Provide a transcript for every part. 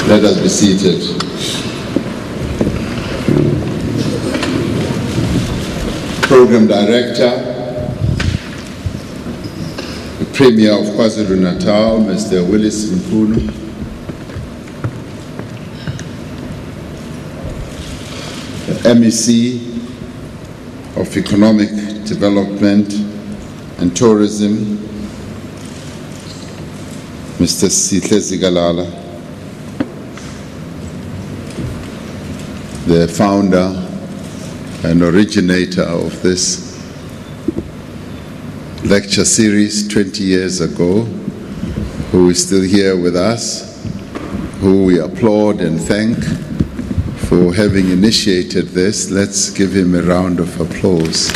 Let us be seated. Program Director, the Premier of KwaZulu-Natal, Mr. Willis Mkhunu, the MEC of Economic Development and Tourism, Mr. Sihle Zigalala, the founder and originator of this lecture series 20 years ago, who is still here with us, who we applaud and thank for having initiated this. Let's give him a round of applause.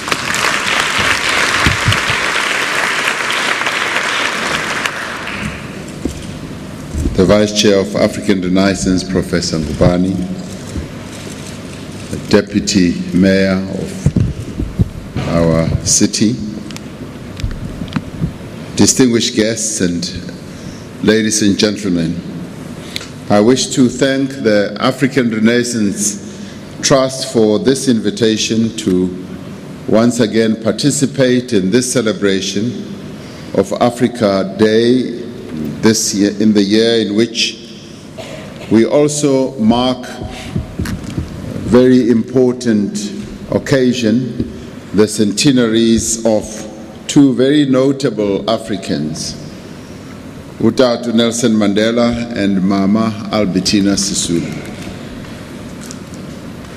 The Vice Chair of African Renaissance, Professor Ngubane, the Deputy Mayor of our city, distinguished guests and ladies and gentlemen, I wish to thank the African Renaissance Trust for this invitation to once again participate in this celebration of Africa Day this year, in the year in which we also mark a very important occasion, the centenaries of two very notable Africans, Utatu Nelson Mandela and Mama Albertina Sisulu.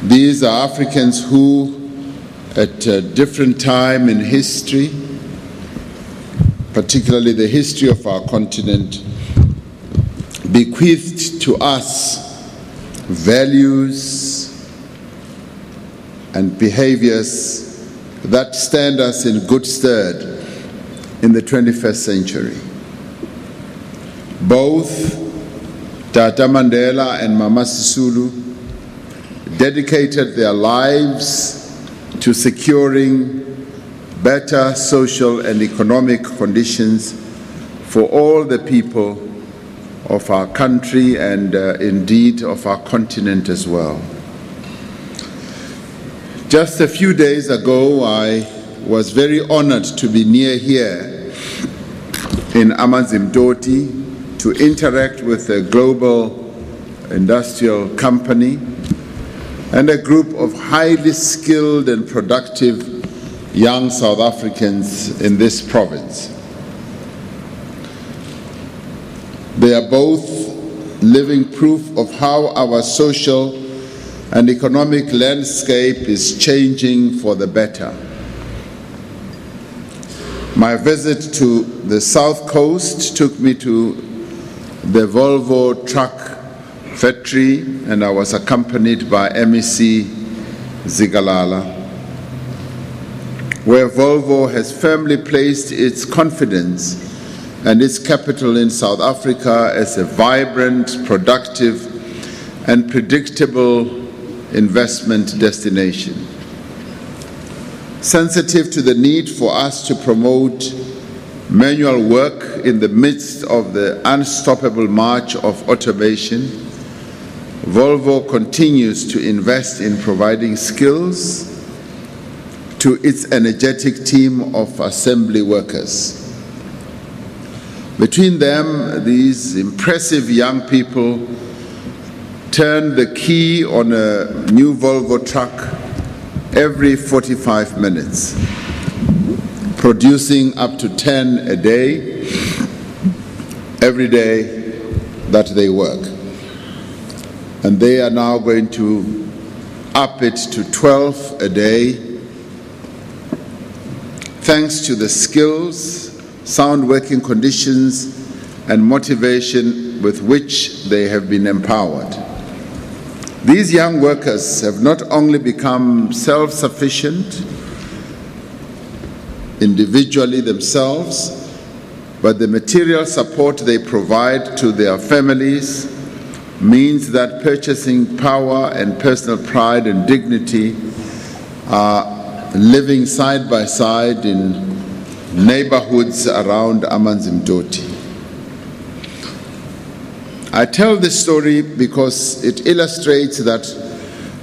These are Africans who, at a different time in history, particularly the history of our continent, bequeathed to us values and behaviors that stand us in good stead in the 21st century. Both Tata Mandela and Mama Sisulu dedicated their lives to securing better social and economic conditions for all the people of our country and indeed of our continent as well. Just a few days ago, I was very honored to be near here in Amanzimtoti to interact with a global industrial company and a group of highly skilled and productive young South Africans in this province. They are both living proof of how our social and economic landscape is changing for the better. My visit to the South Coast took me to the Volvo truck factory, and I was accompanied by MEC Zigalala, where Volvo has firmly placed its confidence and its capital in South Africa as a vibrant, productive, and predictable investment destination. Sensitive to the need for us to promote manual work in the midst of the unstoppable march of automation, Volvo continues to invest in providing skills to its energetic team of assembly workers. Between them, these impressive young people turn the key on a new Volvo truck every 45 minutes, producing up to 10 a day, every day that they work. And they are now going to up it to 12 a day, thanks to the skills, sound working conditions, and motivation with which they have been empowered. These young workers have not only become self-sufficient individually themselves, but the material support they provide to their families means that purchasing power and personal pride and dignity are living side by side in neighborhoods around Amanzimtoti. I tell this story because it illustrates that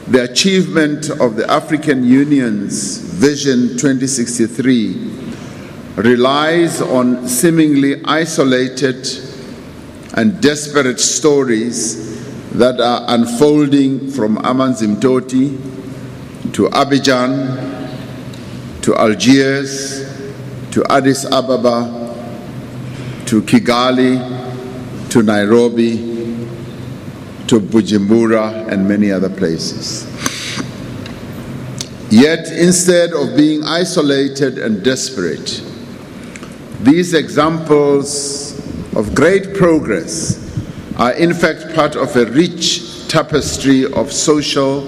the achievement of the African Union's Vision 2063 relies on seemingly isolated and desperate stories that are unfolding from Amanzimtoti to Abidjan, to Algiers, to Addis Ababa, to Kigali, to Nairobi, to Bujumbura, and many other places. Yet, instead of being isolated and desperate, these examples of great progress are in fact part of a rich tapestry of social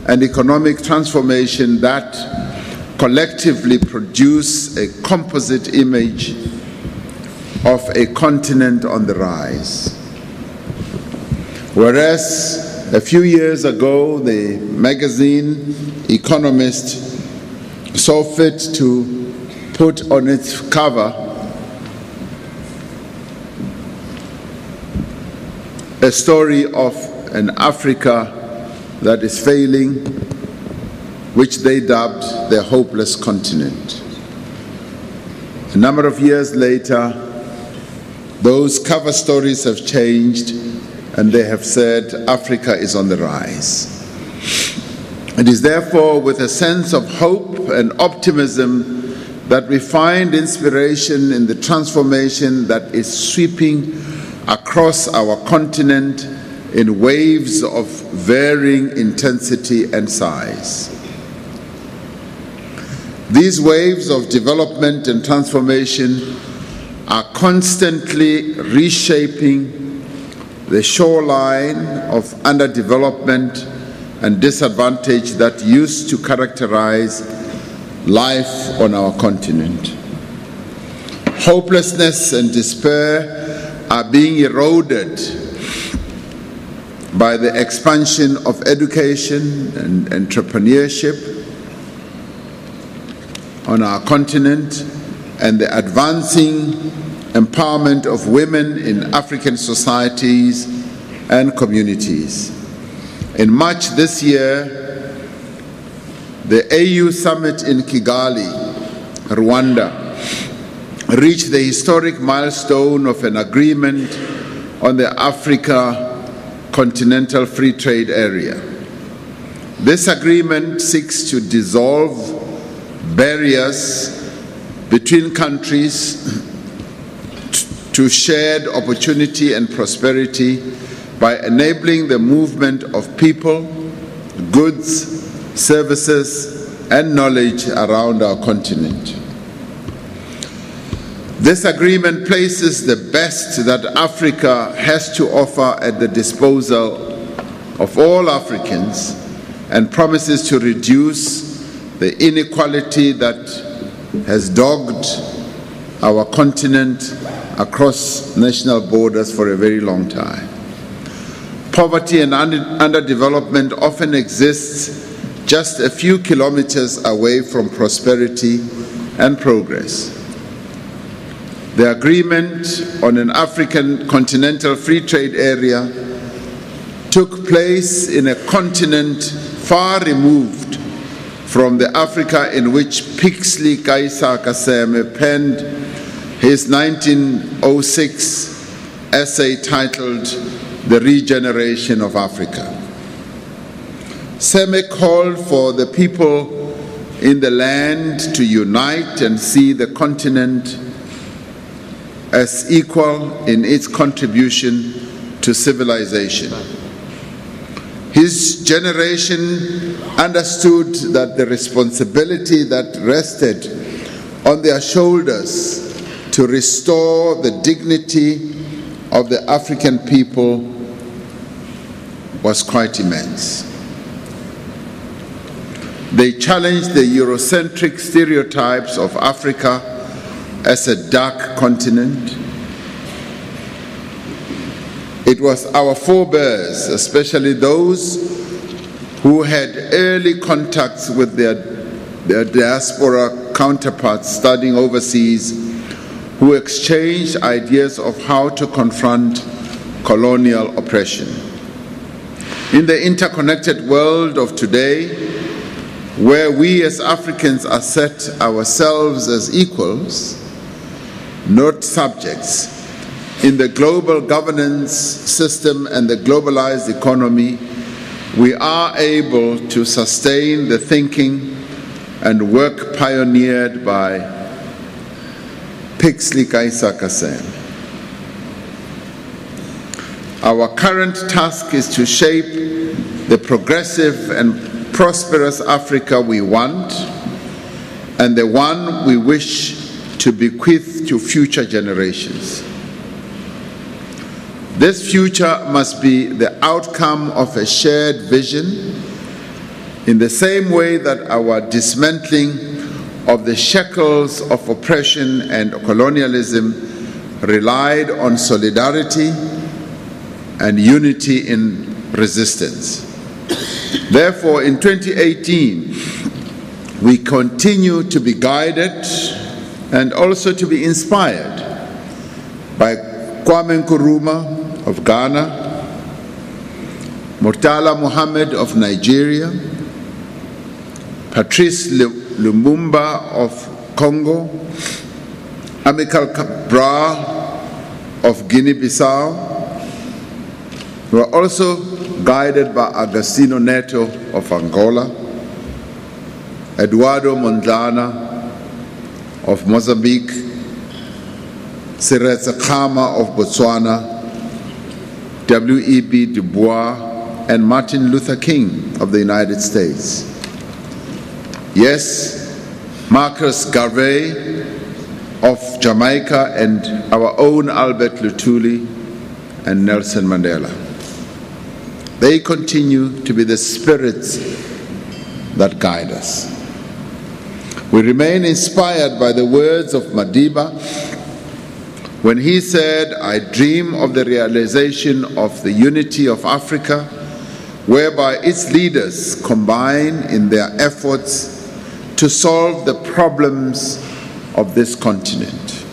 and economic transformation that collectively produce a composite image of a continent on the rise. Whereas a few years ago, the magazine Economist saw fit to put on its cover a story of an Africa that is failing, which they dubbed the hopeless continent. A number of years later, those cover stories have changed, and they have said Africa is on the rise. It is therefore with a sense of hope and optimism that we find inspiration in the transformation that is sweeping across our continent in waves of varying intensity and size. These waves of development and transformation are constantly reshaping the shoreline of underdevelopment and disadvantage that used to characterize life on our continent. Hopelessness and despair are being eroded by the expansion of education and entrepreneurship on our continent and the advancing empowerment of women in African societies and communities. In March this year, the AU Summit in Kigali, Rwanda, reached the historic milestone of an agreement on the Africa Continental Free Trade Area. This agreement seeks to dissolve barriers between countries to shared opportunity and prosperity by enabling the movement of people, goods, services, and knowledge around our continent. This agreement places the best that Africa has to offer at the disposal of all Africans and promises to reduce the inequality that has dogged our continent across national borders for a very long time. Poverty and underdevelopment often exists just a few kilometers away from prosperity and progress. The agreement on an African continental free trade area took place in a continent far removed from the Africa in which Pixley Kaisa Kaseme penned his 1906 essay titled The Regeneration of Africa. Seme called for the people in the land to unite and see the continent as equal in its contribution to civilization. His generation understood that the responsibility that rested on their shoulders to restore the dignity of the African people was quite immense. They challenged the Eurocentric stereotypes of Africa as a dark continent. It was our forebears, especially those who had early contacts with their diaspora counterparts studying overseas, who exchanged ideas of how to confront colonial oppression. In the interconnected world of today, where we as Africans are set ourselves as equals, not subjects, in the global governance system and the globalized economy, we are able to sustain the thinking and work pioneered by Pixley Kaisakasen. Our current task is to shape the progressive and prosperous Africa we want and the one we wish to bequeath to future generations. This future must be the outcome of a shared vision in the same way that our dismantling of the shackles of oppression and colonialism relied on solidarity and unity in resistance. Therefore, in 2018, we continue to be guided and also to be inspired by Kwame Nkrumah of Ghana, Murtala Muhammad of Nigeria, Patrice Lumumba of Congo, Amilcar Cabral of Guinea-Bissau. We are also guided by Agostinho Neto of Angola, Eduardo Mondlane of Mozambique, Cyril of Botswana, W.E.B. Du Bois, and Martin Luther King of the United States. Yes, Marcus Garvey of Jamaica, and our own Albert Luthuli and Nelson Mandela. They continue to be the spirits that guide us. We remain inspired by the words of Madiba when he said, "I dream of the realization of the unity of Africa, whereby its leaders combine in their efforts to solve the problems of this continent."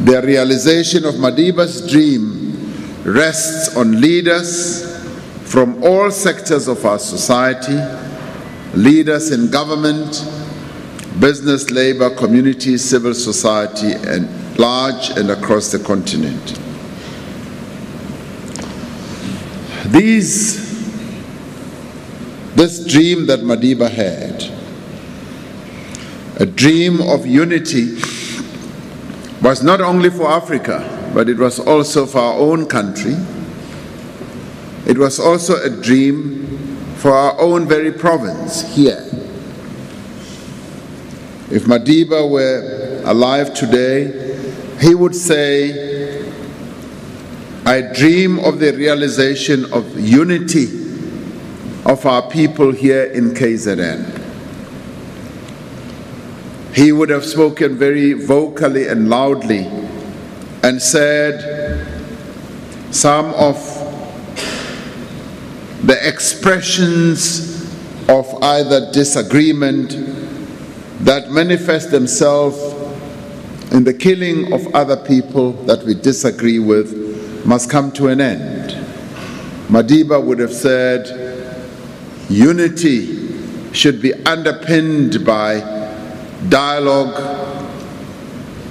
The realization of Madiba's dream rests on leaders from all sectors of our society, leaders in government, business, labor, community, civil society, and large and across the continent. This dream that Madiba had, a dream of unity, was not only for Africa, but it was also for our own country. It was also a dream for our own very province here. If Madiba were alive today, he would say, "I dream of the realization of unity of our people here in KZN." He would have spoken very vocally and loudly and said some of the expressions of either disagreement that manifest themselves in the killing of other people that we disagree with must come to an end. Madiba would have said, unity should be underpinned by dialogue,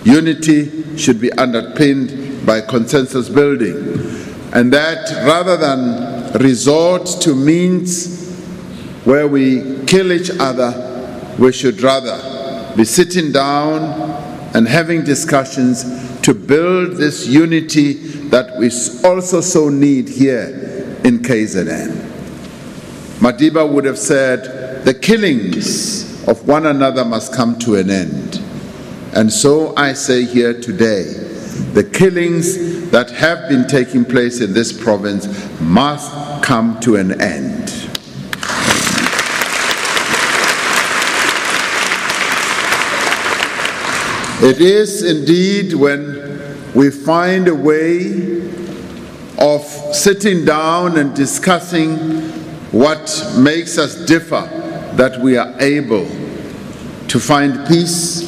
unity should be underpinned by consensus building, and that rather than resort to means where we kill each other, we should rather be sitting down and having discussions to build this unity that we also so need here in KZN. Madiba would have said, the killings of one another must come to an end. And so I say here today, the killings that have been taking place in this province must come to an end. It is indeed when we find a way of sitting down and discussing what makes us differ that we are able to find peace,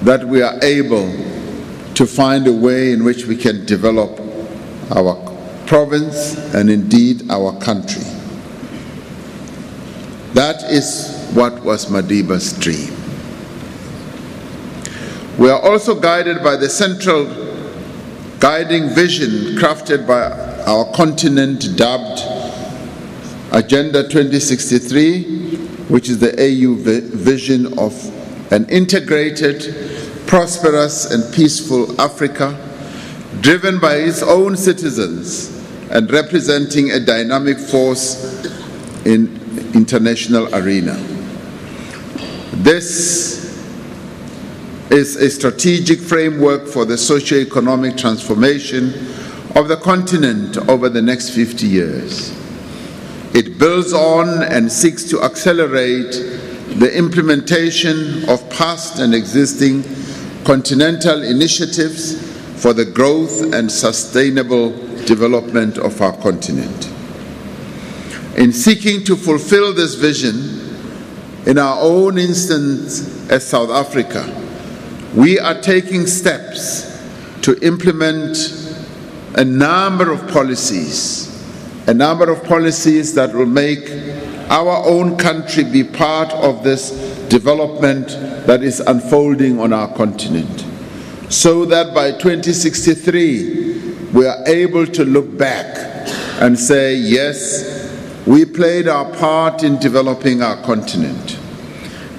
that we are able to find a way in which we can develop our province, and indeed our country. That is what was Madiba's dream. We are also guided by the central guiding vision crafted by our continent, dubbed Agenda 2063, which is the AU vision of an integrated, prosperous and peaceful Africa, driven by its own citizens and representing a dynamic force in international arena. This is a strategic framework for the socio-economic transformation of the continent over the next 50 years. It builds on and seeks to accelerate the implementation of past and existing continental initiatives for the growth and sustainable development of our continent. In seeking to fulfill this vision, in our own instance as South Africa, we are taking steps to implement a number of policies that will make our own country be part of this development that is unfolding on our continent, so that by 2063 we are able to look back and say, yes, we played our part in developing our continent.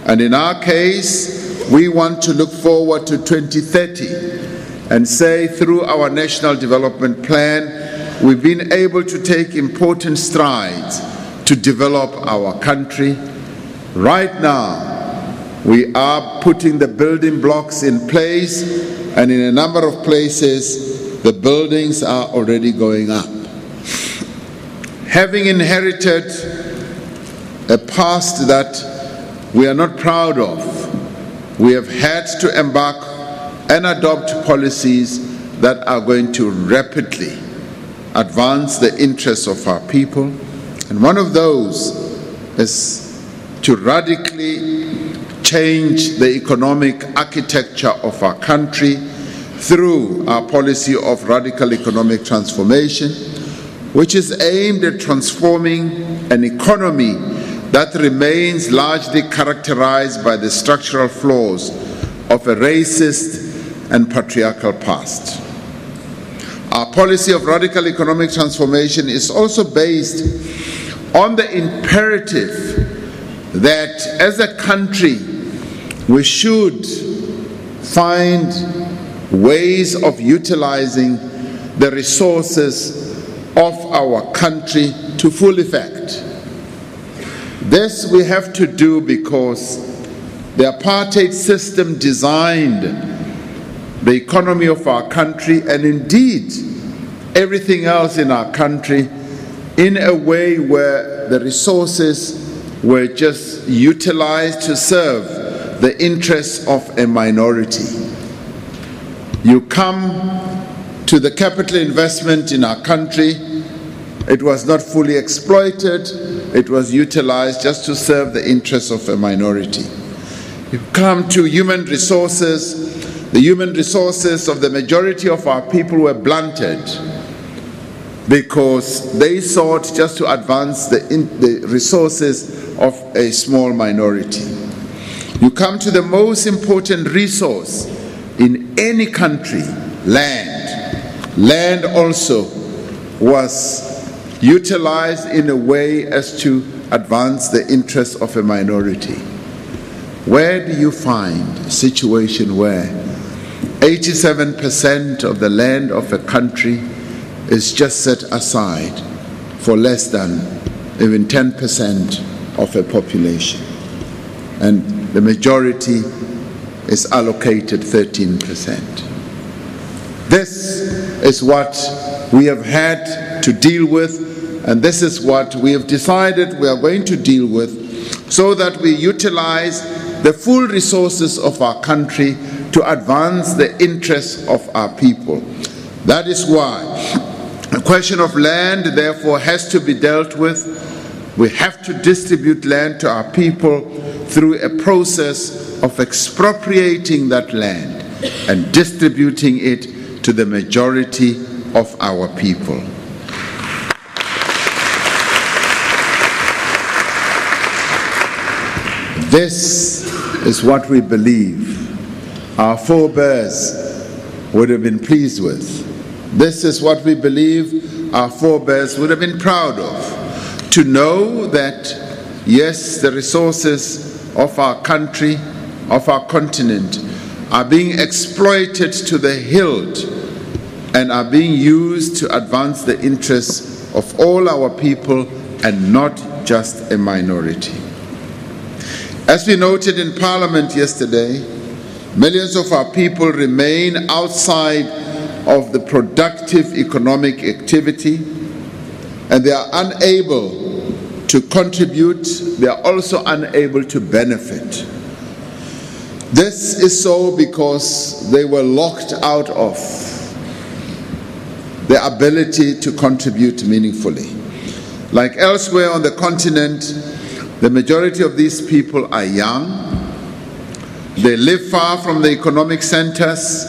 And in our case, we want to look forward to 2030 and say, through our National Development Plan, we've been able to take important strides to develop our country. Right now, we are putting the building blocks in place, and in a number of places, the buildings are already going up. Having inherited a past that we are not proud of, we have had to embark and adopt policies that are going to rapidly advance the interests of our people. And one of those is to radically change the economic architecture of our country through our policy of radical economic transformation, which is aimed at transforming an economy that remains largely characterized by the structural flaws of a racist and patriarchal past. Our policy of radical economic transformation is also based on the imperative that as a country we should find ways of utilizing the resources of our country to full effect. This we have to do because the apartheid system designed the economy of our country, and indeed everything else in our country, in a way where the resources were just utilized to serve the interests of a minority. You come to the capital investment in our country, it was not fully exploited, it was utilized just to serve the interests of a minority. You come to human resources, the human resources of the majority of our people were blunted because they sought just to advance the resources of a small minority. You come to the most important resource in any country, land. Land also was utilized in a way as to advance the interests of a minority. Where do you find a situation where 87% of the land of a country is just set aside for less than even 10% of a population, and the majority is allocated 13%? This is what we have had to deal with, and this is what we have decided we are going to deal with, so that we utilize the full resources of our country to advance the interests of our people. That is why the question of land, therefore, has to be dealt with. We have to distribute land to our people through a process of expropriating that land and distributing it to the majority of our people. This is what we believe our forebears would have been pleased with. This is what we believe our forebears would have been proud of. To know that, yes, the resources of our country, of our continent, are being exploited to the hilt and are being used to advance the interests of all our people and not just a minority. As we noted in Parliament yesterday, millions of our people remain outside of the productive economic activity, and they are unable to contribute. They are also unable to benefit. This is so because they were locked out of the ability to contribute meaningfully. Like elsewhere on the continent, the majority of these people are young. They live far from the economic centers.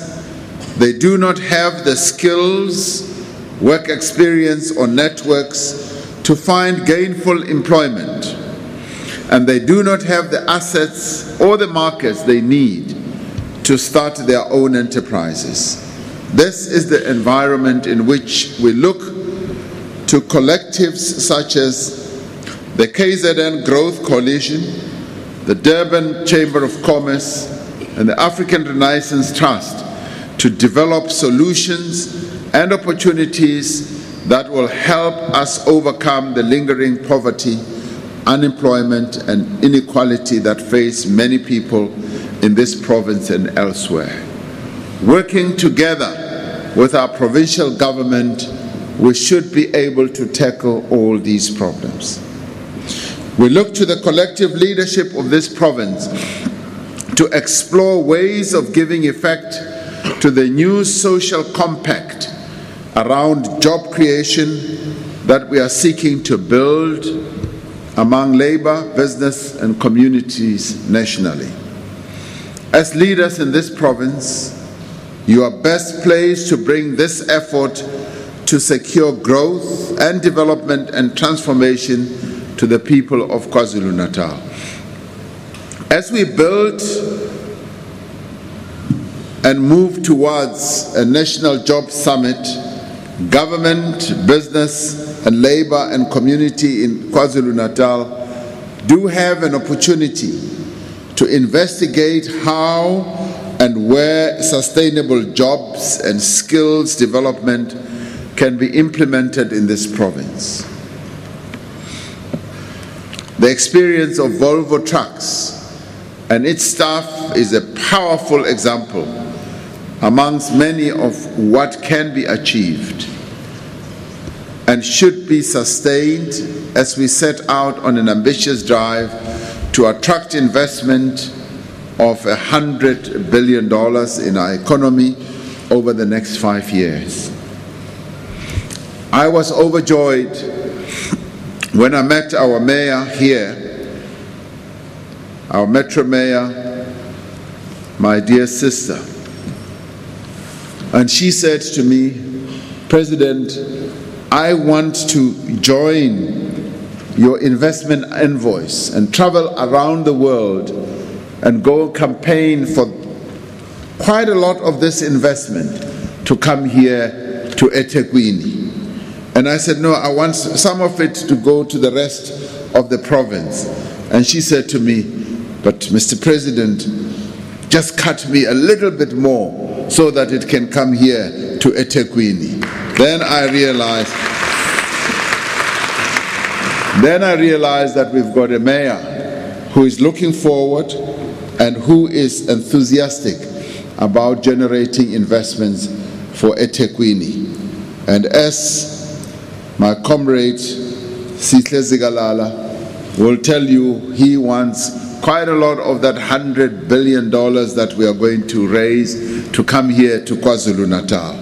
They do not have the skills, work experience, or networks to find gainful employment. And they do not have the assets or the markets they need to start their own enterprises. This is the environment in which we look to collectives such as the KZN Growth Coalition, the Durban Chamber of Commerce, and the African Renaissance Trust to develop solutions and opportunities that will help us overcome the lingering poverty, unemployment, and inequality that face many people in this province and elsewhere. Working together with our provincial government, we should be able to tackle all these problems. We look to the collective leadership of this province to explore ways of giving effect to the new social compact around job creation that we are seeking to build among labor, business, and communities nationally. As leaders in this province, you are best placed to bring this effort to secure growth and development and transformation to the people of KwaZulu-Natal. As we build and move towards a national job summit, government, business, and labor and community in KwaZulu-Natal do have an opportunity to investigate how and where sustainable jobs and skills development can be implemented in this province. The experience of Volvo Trucks and its staff is a powerful example amongst many of what can be achieved and should be sustained as we set out on an ambitious drive to attract investment of $100 billion in our economy over the next 5 years. I was overjoyed when I met our mayor here, our Metro Mayor, my dear sister, and she said to me, President, I want to join your investment envoys and travel around the world and go campaign for quite a lot of this investment to come here to eThekwini. And I said, no, I want some of it to go to the rest of the province. And she said to me, but Mr. President, just cut me a little bit more so that it can come here to eThekwini. Then I realized that we've got a mayor who is looking forward and who is enthusiastic about generating investments for eThekwini. And as my comrade Sihle Zigalala will tell you, he wants quite a lot of that $100 billion that we are going to raise to come here to KwaZulu-Natal.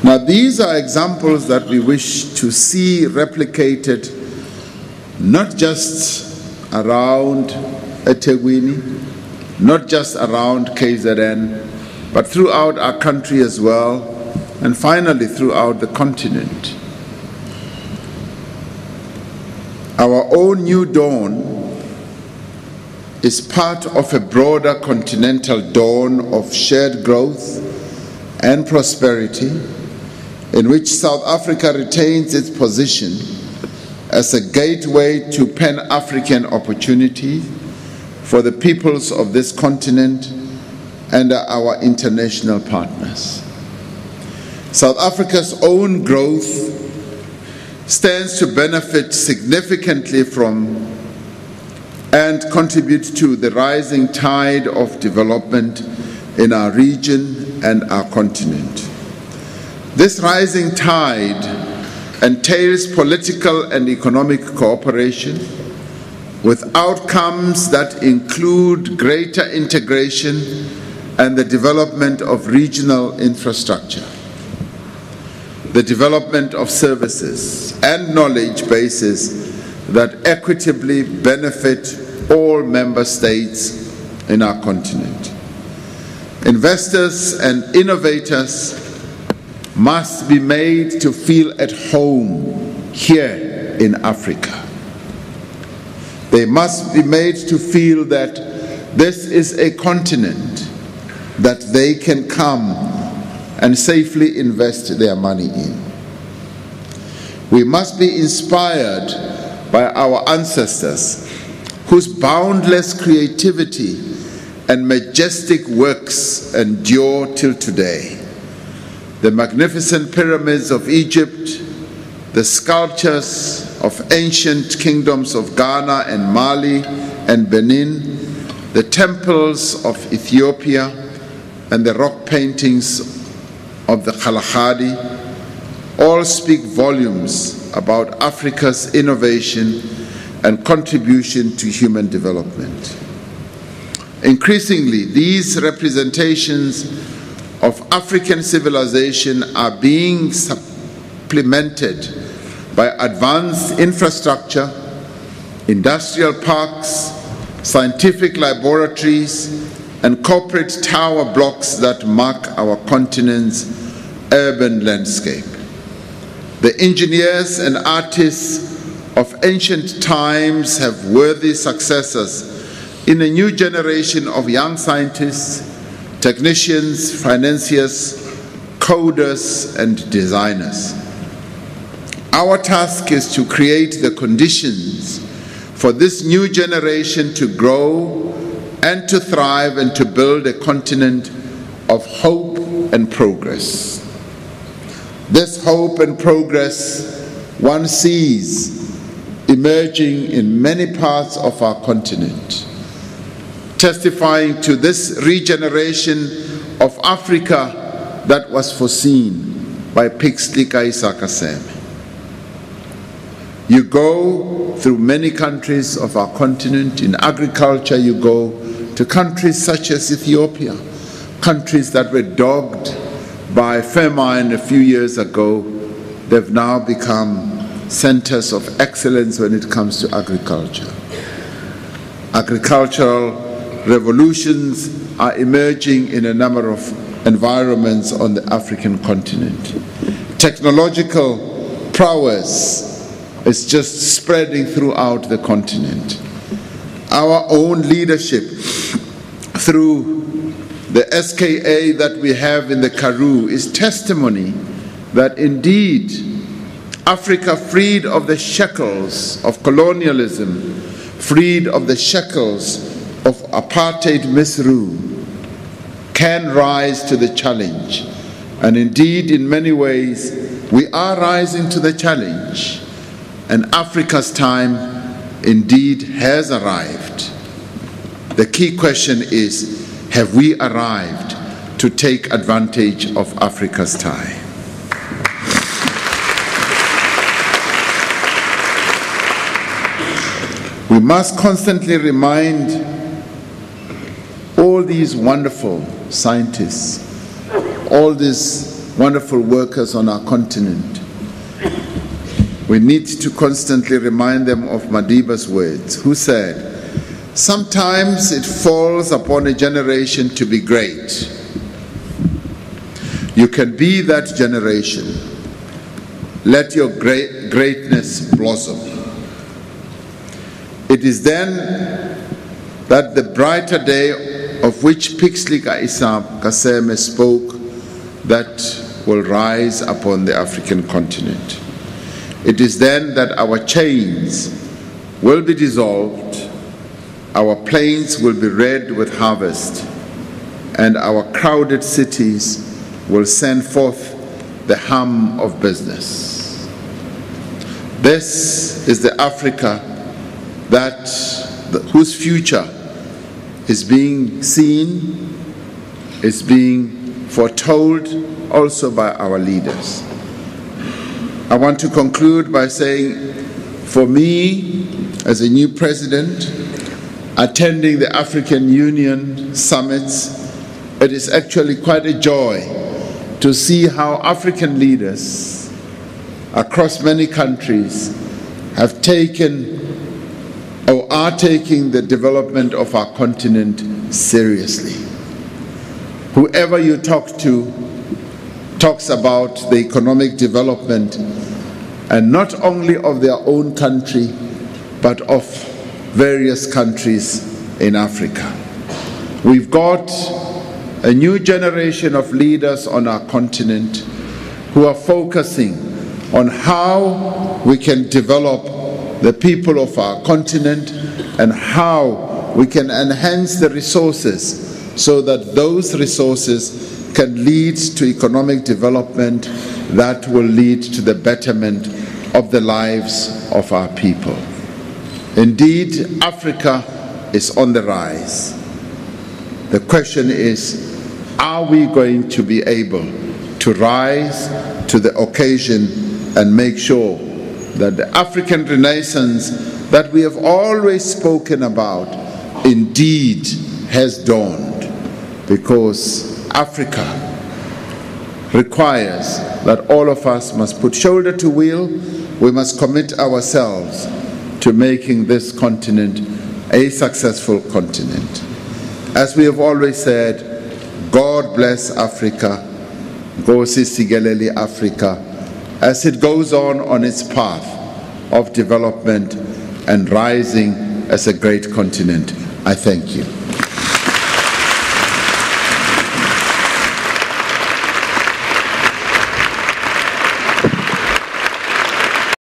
Now these are examples that we wish to see replicated not just around eThekwini, not just around KZN, but throughout our country as well, and finally throughout the continent. Our own new dawn is part of a broader continental dawn of shared growth and prosperity, in which South Africa retains its position as a gateway to Pan-African opportunity for the peoples of this continent and our international partners. South Africa's own growth stands to benefit significantly from and contribute to the rising tide of development in our region and our continent. This rising tide entails political and economic cooperation with outcomes that include greater integration and the development of regional infrastructure, the development of services and knowledge bases that equitably benefit all member states in our continent. Investors and innovators must be made to feel at home here in Africa. They must be made to feel that this is a continent that they can come and safely invest their money in. We must be inspired by our ancestors, whose boundless creativity and majestic works endure till today. The magnificent pyramids of Egypt, the sculptures of ancient kingdoms of Ghana and Mali and Benin, the temples of Ethiopia, and the rock paintings of the Kalahari all speak volumes about Africa's innovation and contribution to human development. Increasingly, these representations of African civilization are being supplemented by advanced infrastructure, industrial parks, scientific laboratories, and corporate tower blocks that mark our continent's urban landscape. The engineers and artists of ancient times have worthy successors in a new generation of young scientists, technicians, financiers, coders, and designers. Our task is to create the conditions for this new generation to grow and to thrive and to build a continent of hope and progress. This hope and progress one sees emerging in many parts of our continent, testifying to this regeneration of Africa that was foreseen by Pixley Kaisakaseme. You go through many countries of our continent. In agriculture, you go to countries such as Ethiopia, countries that were dogged by famine a few years ago. They've now become centers of excellence when it comes to agriculture. Agricultural revolutions are emerging in a number of environments on the African continent. Technological prowess is just spreading throughout the continent. Our own leadership through the SKA that we have in the Karoo is testimony that indeed Africa, freed of the shackles of colonialism, freed of the shackles of apartheid misrule, can rise to the challenge. And indeed, in many ways, we are rising to the challenge. And Africa's time indeed has arrived. The key question is, have we arrived to take advantage of Africa's time? We must constantly remind all these wonderful scientists, all these wonderful workers on our continent. We need to constantly remind them of Madiba's words, who said, Sometimes it falls upon a generation to be great. You can be that generation. Let your greatness blossom. It is then that the brighter day of which Pixlika Isam Kaseme spoke that will rise upon the African continent. It is then that our chains will be dissolved, our plains will be red with harvest, and our crowded cities will send forth the hum of business. This is the Africa whose future is being seen, is being foretold also by our leaders. I want to conclude by saying, for me, as a new president, attending the African Union summits, it is actually quite a joy to see how African leaders across many countries have taken or are taking the development of our continent seriously. Whoever you talk to talks about the economic development, and not only of their own country, but of various countries in Africa. We've got a new generation of leaders on our continent who are focusing on how we can develop the people of our continent and how we can enhance the resources so that those resources can lead to economic development that will lead to the betterment of the lives of our people. Indeed, Africa is on the rise. The question is, are we going to be able to rise to the occasion and make sure that the African Renaissance that we have always spoken about indeed has dawned? Because Africa requires that all of us must put shoulder to wheel. We must commit ourselves to making this continent a successful continent. As we have always said, God bless Africa, Nkosi sikelele Africa, as it goes on its path of development and rising as a great continent. I thank you.